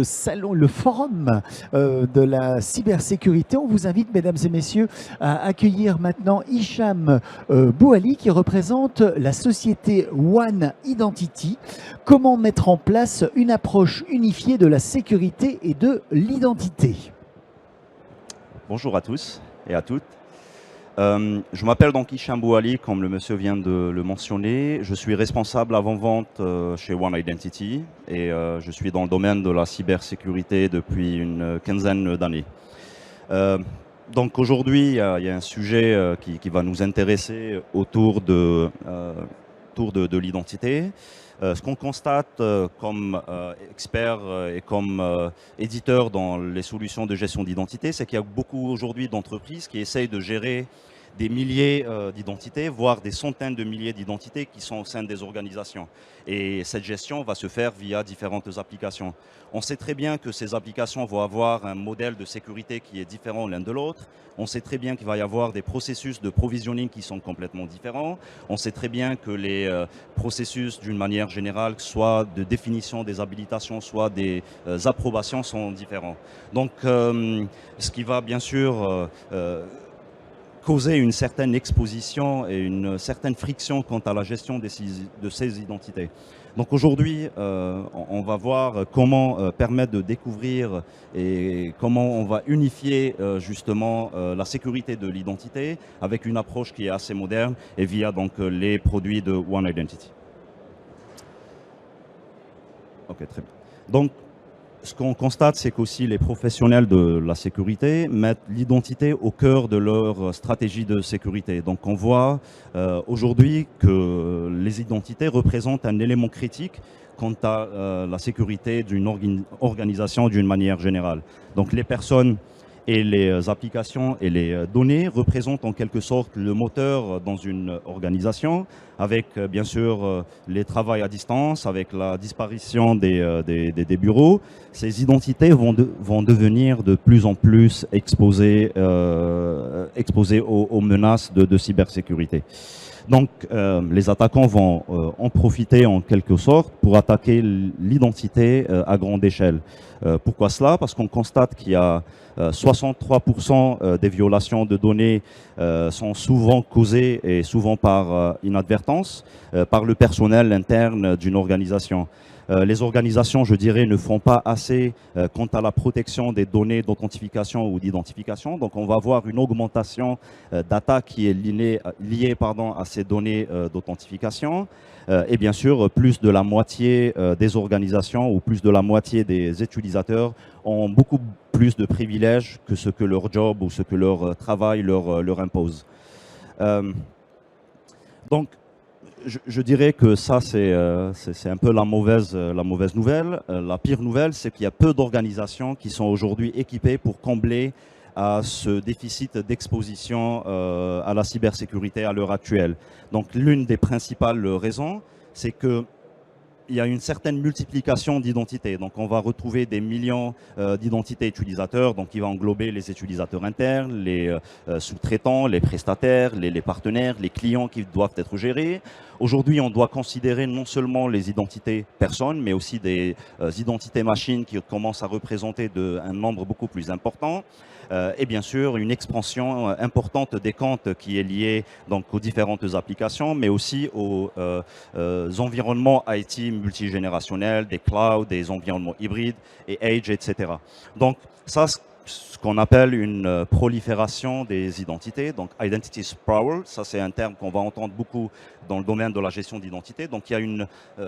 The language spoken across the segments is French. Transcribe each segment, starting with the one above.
salon, le forum de la cybersécurité. On vous invite, mesdames et messieurs, à accueillir maintenant Hicham Bouali qui représente la société One Identity. Comment mettre en place une approche unifiée de la sécurité et de l'identité? Bonjour à tous et à toutes. Je m'appelle donc Hicham Bouali, comme le monsieur vient de le mentionner. Je suis responsable avant-vente chez One Identity et je suis dans le domaine de la cybersécurité depuis une quinzaine d'années. Donc aujourd'hui, il y a un sujet qui va nous intéresser autour de l'identité. Ce qu'on constate comme expert et comme éditeur dans les solutions de gestion d'identité, c'est qu'il y a beaucoup aujourd'hui d'entreprises qui essayent de gérer des milliers d'identités, voire des centaines de milliers d'identités qui sont au sein des organisations. Et cette gestion va se faire via différentes applications. On sait très bien que ces applications vont avoir un modèle de sécurité qui est différent l'un de l'autre. On sait très bien qu'il va y avoir des processus de provisioning qui sont complètement différents. On sait très bien que les processus, d'une manière générale, soit de définition des habilitations, soit des approbations, sont différents. Donc, ce qui va bien sûr causer une certaine exposition et une certaine friction quant à la gestion de ces identités. Donc aujourd'hui, on va voir comment permettre de découvrir et comment on va unifier justement la sécurité de l'identité avec une approche qui est assez moderne et via donc les produits de One Identity. Ok, très bien. Donc, ce qu'on constate, c'est qu'aussi les professionnels de la sécurité mettent l'identité au cœur de leur stratégie de sécurité. Donc on voit aujourd'hui que les identités représentent un élément critique quant à la sécurité d'une organisation d'une manière générale. Donc les personnes et les applications et les données représentent en quelque sorte le moteur dans une organisation, avec bien sûr les travaux à distance, avec la disparition des bureaux. Ces identités vont devenir de plus en plus exposées aux menaces de cybersécurité. Donc, les attaquants vont en profiter en quelque sorte pour attaquer l'identité à grande échelle. Pourquoi cela? Parce qu'on constate qu'il y a 63% des violations de données sont souvent causées et souvent par inadvertance par le personnel interne d'une organisation. Les organisations, je dirais, ne font pas assez quant à la protection des données d'authentification ou d'identification. Donc, on va avoir une augmentation d'attaques qui est liée à ces données d'authentification. Et bien sûr, plus de la moitié des organisations ou plus de la moitié des utilisateurs ont beaucoup plus de privilèges que ce que leur job ou ce que leur travail leur impose. Donc, je dirais que ça, c'est un peu la mauvaise nouvelle. La pire nouvelle, c'est qu'il y a peu d'organisations qui sont aujourd'hui équipées pour combler à ce déficit d'exposition à la cybersécurité à l'heure actuelle. Donc, l'une des principales raisons, c'est que il y a une certaine multiplication d'identités. Donc, on va retrouver des millions d'identités utilisateurs. Donc, il va englober les utilisateurs internes, les sous-traitants, les prestataires, les partenaires, les clients qui doivent être gérés. Aujourd'hui, on doit considérer non seulement les identités personnes, mais aussi des identités machines qui commencent à représenter un nombre beaucoup plus important. Et bien sûr, une expansion importante des comptes qui est liée donc aux différentes applications, mais aussi aux environnements IT multigénérationnels, des clouds, des environnements hybrides et edge, etc. Donc ça, ce qu'on appelle une prolifération des identités, donc identity sprawl, ça c'est un terme qu'on va entendre beaucoup dans le domaine de la gestion d'identité. Donc il y a une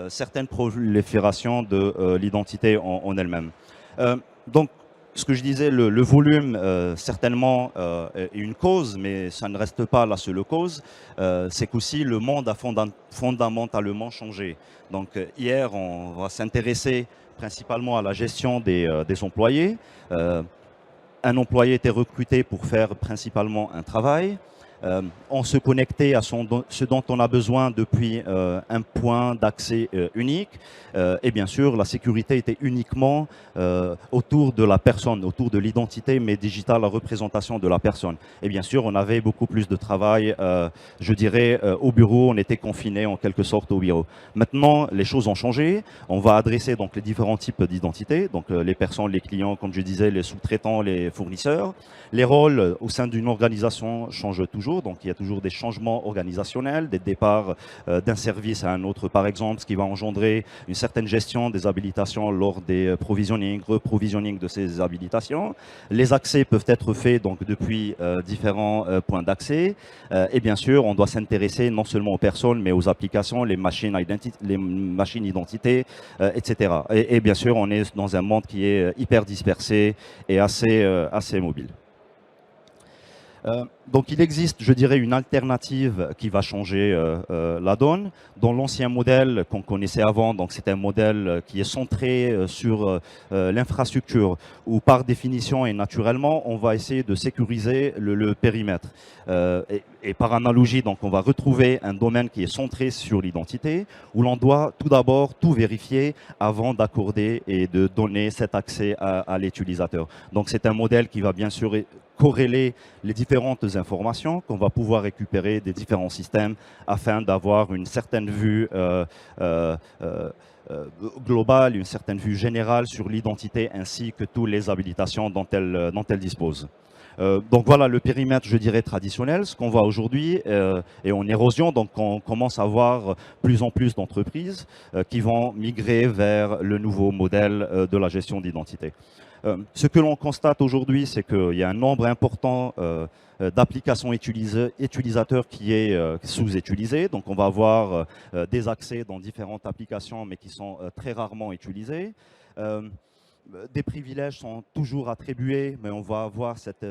certaine prolifération de l'identité en elle-même. Donc ce que je disais, le volume, certainement, est une cause, mais ça ne reste pas la seule cause. C'est qu'aussi le monde a fondamentalement changé. Donc hier, on va s'intéresser principalement à la gestion des employés. Un employé était recruté pour faire principalement un travail. on se connectait à ce dont on a besoin depuis un point d'accès unique. Et bien sûr, la sécurité était uniquement autour de la personne, autour de l'identité, mais digitale, la représentation de la personne. Et bien sûr, on avait beaucoup plus de travail, je dirais, au bureau. On était confinés en quelque sorte au bureau. Maintenant, les choses ont changé. On va adresser donc les différents types d'identités, donc les personnes, les clients, comme je disais, les sous-traitants, les fournisseurs. Les rôles au sein d'une organisation changent toujours, donc il y a toujours des changements organisationnels, des départs d'un service à un autre, par exemple, ce qui va engendrer une certaine gestion des habilitations lors des provisioning, reprovisioning de ces habilitations. Les accès peuvent être faits donc depuis différents points d'accès, et bien sûr, on doit s'intéresser non seulement aux personnes, mais aux applications, les machines identités, etc. Et bien sûr, on est dans un monde qui est hyper dispersé et assez mobile. Donc il existe, je dirais, une alternative qui va changer la donne. Dans l'ancien modèle qu'on connaissait avant, donc c'est un modèle qui est centré sur l'infrastructure, où par définition et naturellement, on va essayer de sécuriser le périmètre. Et par analogie, donc on va retrouver un domaine qui est centré sur l'identité, où l'on doit tout d'abord tout vérifier avant d'accorder et de donner cet accès à l'utilisateur. Donc c'est un modèle qui va bien sûr corréler les différentes informations qu'on va pouvoir récupérer des différents systèmes afin d'avoir une certaine vue globale, une certaine vue générale sur l'identité ainsi que toutes les habilitations dont elle dispose. Donc voilà le périmètre, je dirais, traditionnel. Ce qu'on voit aujourd'hui est en érosion, donc on commence à voir plus en plus d'entreprises qui vont migrer vers le nouveau modèle de la gestion d'identité. Ce que l'on constate aujourd'hui, c'est qu'il y a un nombre important d'applications utilisateurs qui est sous-utilisé. Donc on va avoir des accès dans différentes applications, mais qui sont très rarement utilisés. Des privilèges sont toujours attribués, mais on va avoir cette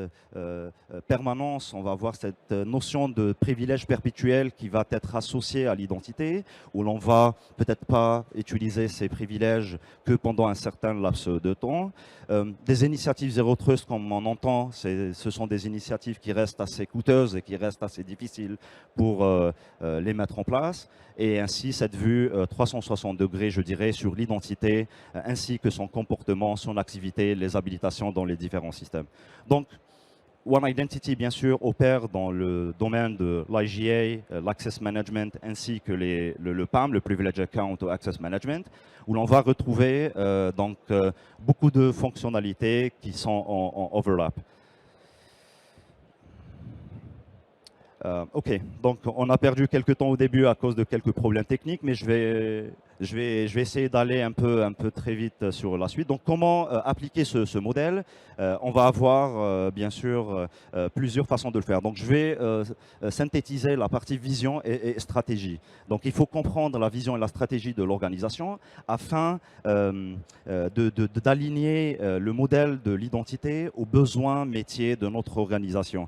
permanence, on va avoir cette notion de privilège perpétuel qui va être associée à l'identité, où l'on va peut-être pas utiliser ces privilèges que pendant un certain laps de temps. Des initiatives Zero Trust, comme on entend, ce sont des initiatives qui restent assez coûteuses et qui restent assez difficiles pour les mettre en place. Et ainsi, cette vue 360 degrés, je dirais, sur l'identité, ainsi que son comportement, son activité, les habilitations dans les différents systèmes. Donc, One Identity, bien sûr, opère dans le domaine de l'IGA, l'Access Management, ainsi que le PAM, le Privilege Account ou Access Management, où l'on va retrouver beaucoup de fonctionnalités qui sont en overlap. OK, donc on a perdu quelques temps au début à cause de quelques problèmes techniques, mais je vais essayer d'aller un peu très vite sur la suite. Donc comment appliquer ce modèle? On va avoir bien sûr plusieurs façons de le faire. Donc je vais synthétiser la partie vision et stratégie. Donc il faut comprendre la vision et la stratégie de l'organisation afin d'aligner le modèle de l'identité aux besoins métiers de notre organisation.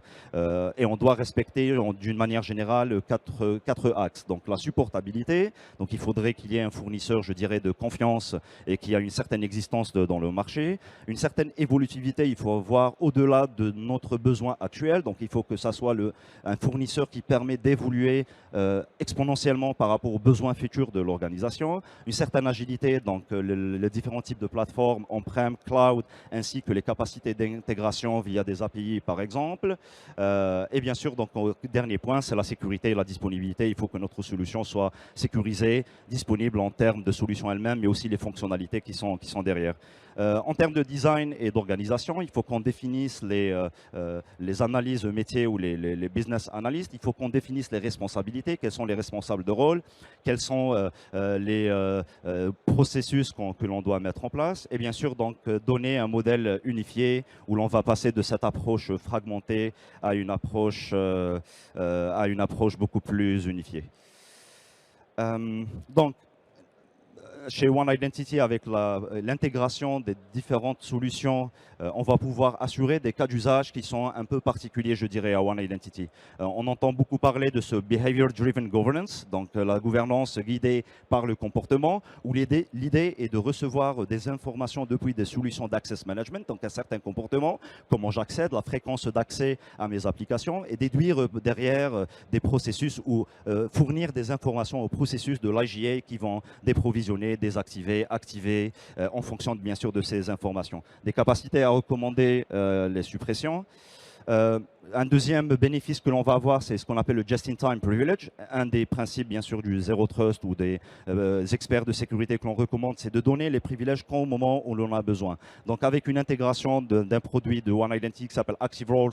Et on doit respecter d'une manière générale quatre axes. Donc la supportabilité, donc il faudrait qu'il y ait un fournisseur, je dirais, de confiance et qui a une certaine existence dans le marché. Une certaine évolutivité, il faut voir au-delà de notre besoin actuel. Donc il faut que ça soit un fournisseur qui permet d'évoluer exponentiellement par rapport aux besoins futurs de l'organisation. Une certaine agilité, donc les différents types de plateformes on-prem, cloud, ainsi que les capacités d'intégration via des API par exemple. Et bien sûr, donc dernier point, c'est la sécurité et la disponibilité. Il faut que notre solution soit sécurisée, disponible en termes de solution elle-même, mais aussi les fonctionnalités qui sont derrière. En termes de design et d'organisation, il faut qu'on définisse les analyses métiers ou les business analysts. Il faut qu'on définisse les responsabilités, quels sont les responsables de rôle, quels sont les processus que l'on doit mettre en place. Et bien sûr, donc, donner un modèle unifié où l'on va passer de cette approche fragmentée à une approche beaucoup plus unifiée. Donc, chez One Identity, avec l'intégration des différentes solutions, on va pouvoir assurer des cas d'usage qui sont un peu particuliers, je dirais, à One Identity. On entend beaucoup parler de ce Behavior Driven Governance, donc la gouvernance guidée par le comportement, où l'idée est de recevoir des informations depuis des solutions d'access management, donc un certain comportement, comment j'accède, la fréquence d'accès à mes applications, et déduire derrière des processus ou fournir des informations aux processus de l'IGA qui vont déprovisionner, désactiver, activer, en fonction bien sûr de ces informations. Des capacités à recommander les suppressions. Un deuxième bénéfice que l'on va avoir, c'est ce qu'on appelle le just-in-time privilege. Un des principes, bien sûr, du Zero Trust ou des experts de sécurité que l'on recommande, c'est de donner les privilèges qu'au moment où l'on a besoin. Donc, avec une intégration d'un produit de One Identity qui s'appelle Active Roles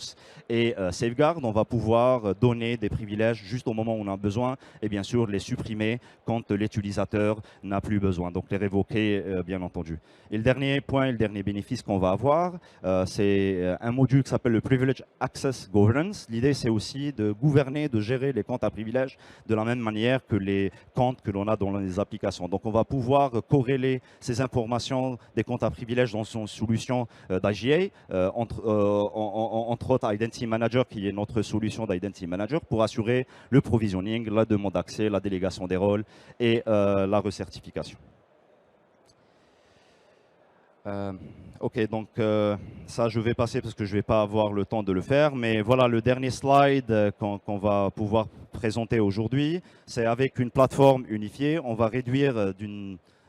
et Safeguard, on va pouvoir donner des privilèges juste au moment où on a besoin et bien sûr les supprimer quand l'utilisateur n'a plus besoin. Donc, les révoquer, bien entendu. Et le dernier point, le dernier bénéfice qu'on va avoir, c'est un module qui s'appelle le Privilege Access Governance. L'idée, c'est aussi de gouverner, de gérer les comptes à privilèges de la même manière que les comptes que l'on a dans les applications. Donc, on va pouvoir corréler ces informations des comptes à privilèges dans son solution d'IGA, entre autres Identity Manager, qui est notre solution d'Identity Manager, pour assurer le provisioning, la demande d'accès, la délégation des rôles et la recertification. Ok, donc ça je vais passer parce que je ne vais pas avoir le temps de le faire, mais voilà le dernier slide qu'on va pouvoir présenter aujourd'hui, c'est avec une plateforme unifiée, on va réduire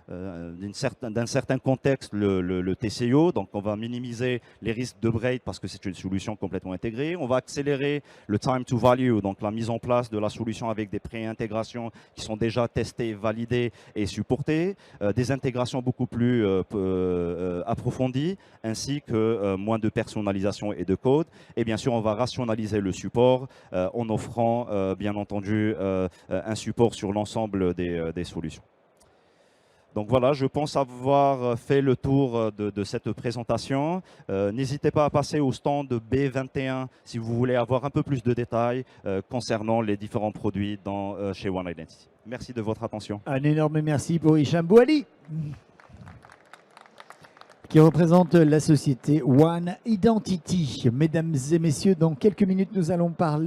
d'un certain contexte le TCO, donc on va minimiser les risques de break parce que c'est une solution complètement intégrée. On va accélérer le time to value, donc la mise en place de la solution avec des pré-intégrations qui sont déjà testées, validées et supportées, des intégrations beaucoup plus approfondies, ainsi que moins de personnalisation et de code. Et bien sûr, on va rationaliser le support en offrant, bien entendu, un support sur l'ensemble des solutions. Donc voilà, je pense avoir fait le tour de cette présentation. N'hésitez pas à passer au stand B21 si vous voulez avoir un peu plus de détails concernant les différents produits chez One Identity. Merci de votre attention. Un énorme merci pour Hicham Bouali, qui représente la société One Identity. Mesdames et messieurs, dans quelques minutes, nous allons parler...